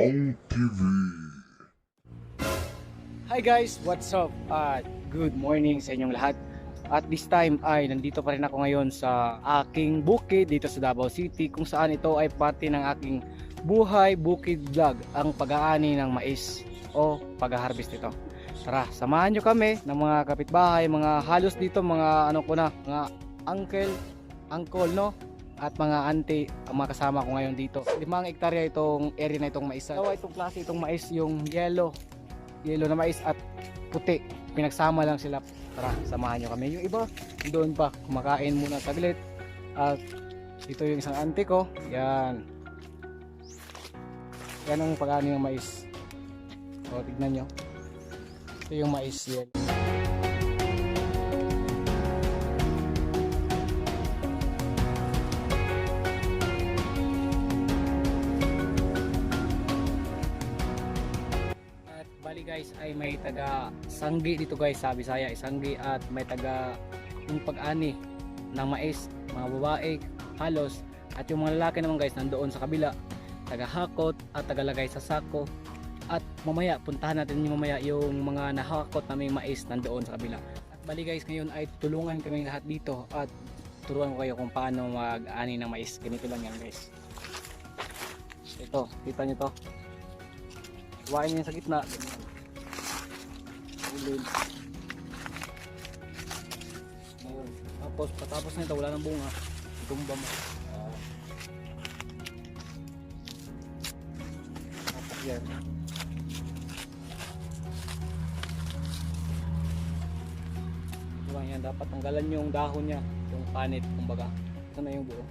Nilagang TV. Hi guys, what's up? Good morning sa inyong lahat. At this time ay nandito pa rin ako ngayon sa aking bukid dito sa Davao City, kung saan ito ay parte ng aking buhay bukid vlog, ang pag-aani ng mais o pag-harvest ito. Tara, samahan nyo kami ng mga kapitbahay, mga halos dito, mga mga uncle no? At mga auntie ang mga kasama ko ngayon dito. 5 hektarya itong area na itong mais. So itong klase itong mais, yung yellow na mais at puti, pinagsama lang sila. Tara, samahan nyo kami. Yung iba doon pa kumakain muna saglit. At dito yung isang auntie ko, yan ang pag-aani ng mais. So tignan nyo, ito yung mais yellow. Guys ay may taga sanggi dito guys sa Bisaya, sanggi, at may taga yung pag-ani ng mais, mga babae halos, at yung mga lalaki naman guys nandoon sa kabila, taga hakot at taga lagay sa sako. At mamaya puntahan natin yung mga nahakot naming mais nandoon sa kabila. At bali guys, ngayon ay tulungan kami lahat dito at turuan ko kayo kung paano mag-ani ng mais. Ganito lang yan guys. Ito, kita nyo to, iwain nyo sa gitna. Ngayon, tapos patapos na ito, wala nang bunga, tumba mo. Tapos yan, ito lang yan, dapat tanggalan yung dahon nya, yung panit kumbaga. Ito na yung buo.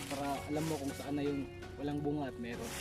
Para alam mo kung saan na yung walang bunga at meron.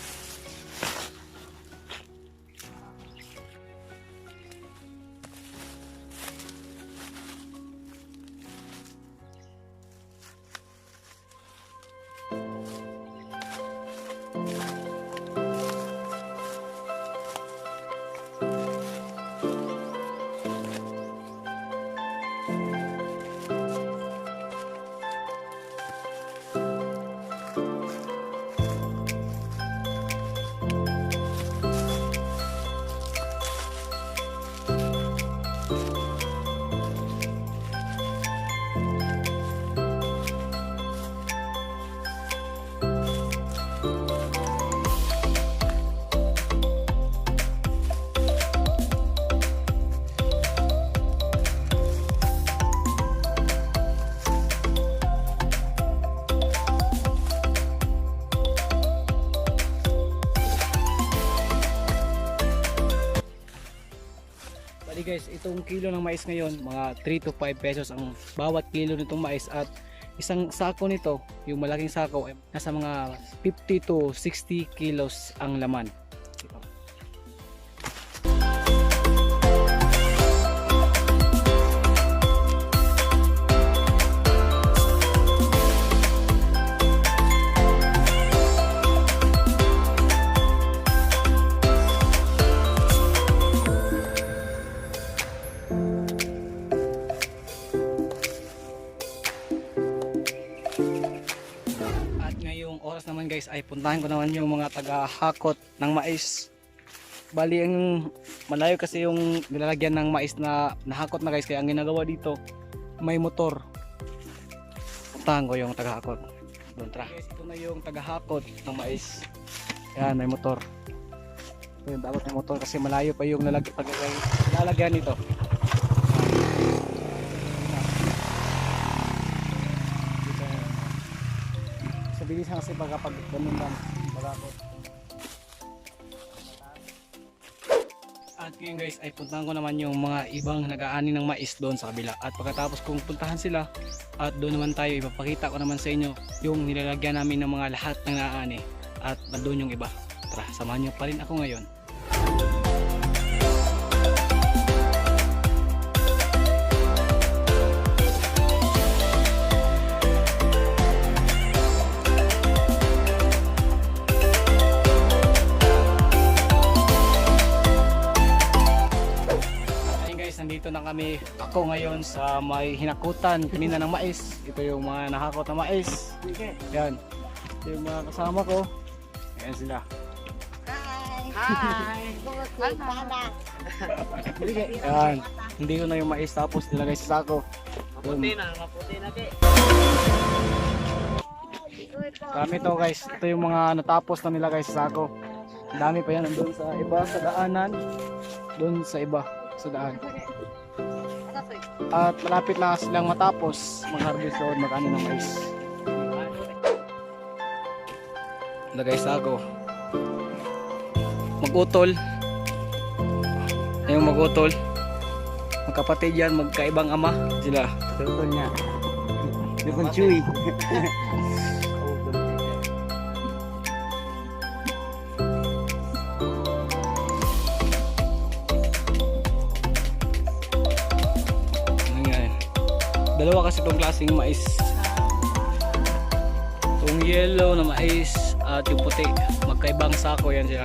Guys, itong kilo ng mais ngayon, mga 3 to 5 pesos ang bawat kilo nitong mais, at isang sako nito, yung malaking sako, ay nasa mga 50 to 60 kilos ang laman. Ito. Naman guys ay puntahan ko naman yung mga taga-hakot ng mais. Bali ang malayo kasi yung nilalagyan ng mais na nahakot na guys, kaya ang ginagawa dito may motor. Puntahan ko yung taga-hakot. Doon, tara. Guys, ito na yung taga-hakot ng mais. Yan, may motor. Ito yung dapat may motor kasi malayo pa yung lalagyan nito. Bilisan kasi pag ganun lang bagakot. At ngayon guys ay puntahan ko naman yung mga ibang nag-aani ng mais doon sa kabila, at pagkatapos kong puntahan sila at doon naman tayo, ipapakita ko naman sa inyo yung nilalagyan namin ng mga lahat ng naaani, at doon yung iba. Tara, samahan nyo pa rin ako ngayon. nandito na kami. Ako ngayon sa may hinakutan kanina ng mais. Ito yung mga nahakot na mais. Yan. Ito yung mga kasama ko. Ayan sila. Hi! Yan. Hindi ko na yung mais tapos nilagay sa sako. Maputi na ke. Dami to guys. Ito yung mga natapos na nilagay sa sako. Ang dami pa yan. Nandun sa iba sa daanan. Doon sa iba sa daan. At malapit na silang matapos mag-harvest o mag-ano ng mais. Lagay sa ako. Mag-utol. Ayun mag-utol. Magkapatid yan, magkaibang ama sila. Tutol niya. Dukon chewy. Dalawa kasi itong klaseng mais. Itong yellow na mais at yung puti. Magkaibang sako yan sila.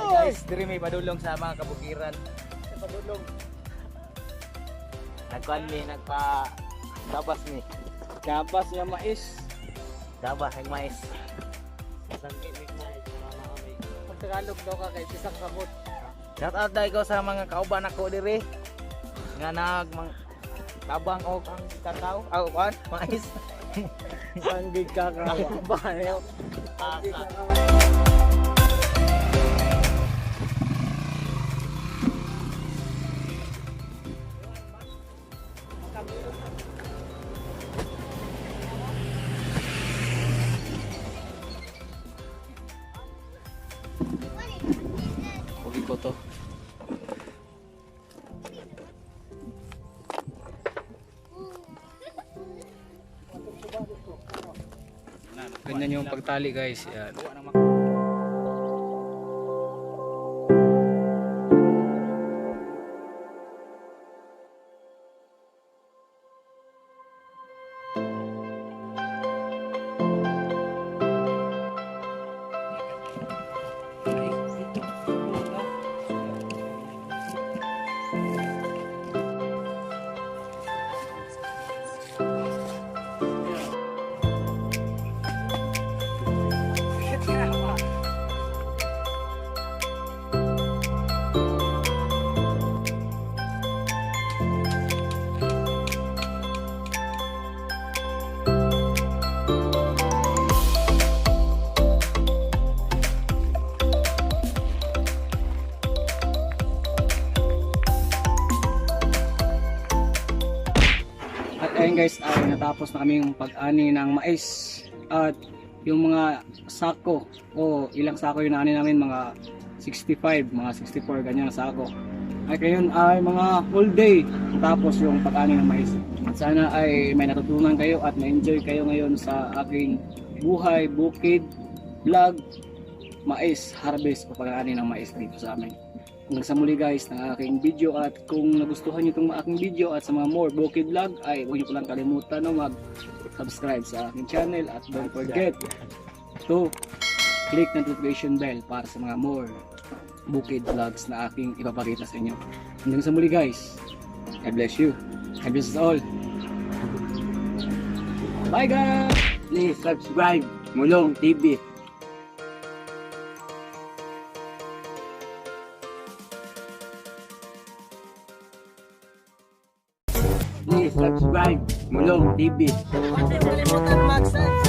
Guys, diri may padulong sa mga kabukiran. Sa padulong. Nagkuan mi nagpa-dabas ni. Gabas niya mais. Dabas ng mais. Sangkit ni mais mama kami. Pag Tagalog daw ka kay bisang sabot. Shout out dai ko sa mga kauban ako diri. Nga tabang og ang kakao. Kuan, mais. Sanggig ka ka. Bayo. Huwag ko to. Ganyan yung pagtali guys. Yan. Ayun guys, ay natapos na kaming pag-ani ng mais at yung mga sako o ilang sako yung naani namin, mga 65, mga 64 ganyan na sako. Ay ngayon ay mga full day tapos yung pag-ani ng mais. At sana ay may natutunan kayo at na-enjoy kayo ngayon sa aking buhay, bukid, vlog, mais, harvest o pag-ani ng mais dito sa amin. Hanggang sa muli guys ng aking video, at kung nagustuhan nyo itong aking video at sa mga more bukid vlog ay huwag nyo po lang kalimutan no, mag-subscribe sa aking channel at don't forget to click the notification bell para sa mga more bukid vlogs na aking ipapakita sa inyo. Hanggang sa muli guys, God bless you. God bless us all. Bye guys! Please subscribe Mulong TV. Please subscribe Mulong TV. Huwag kalimutan mag-subscribe.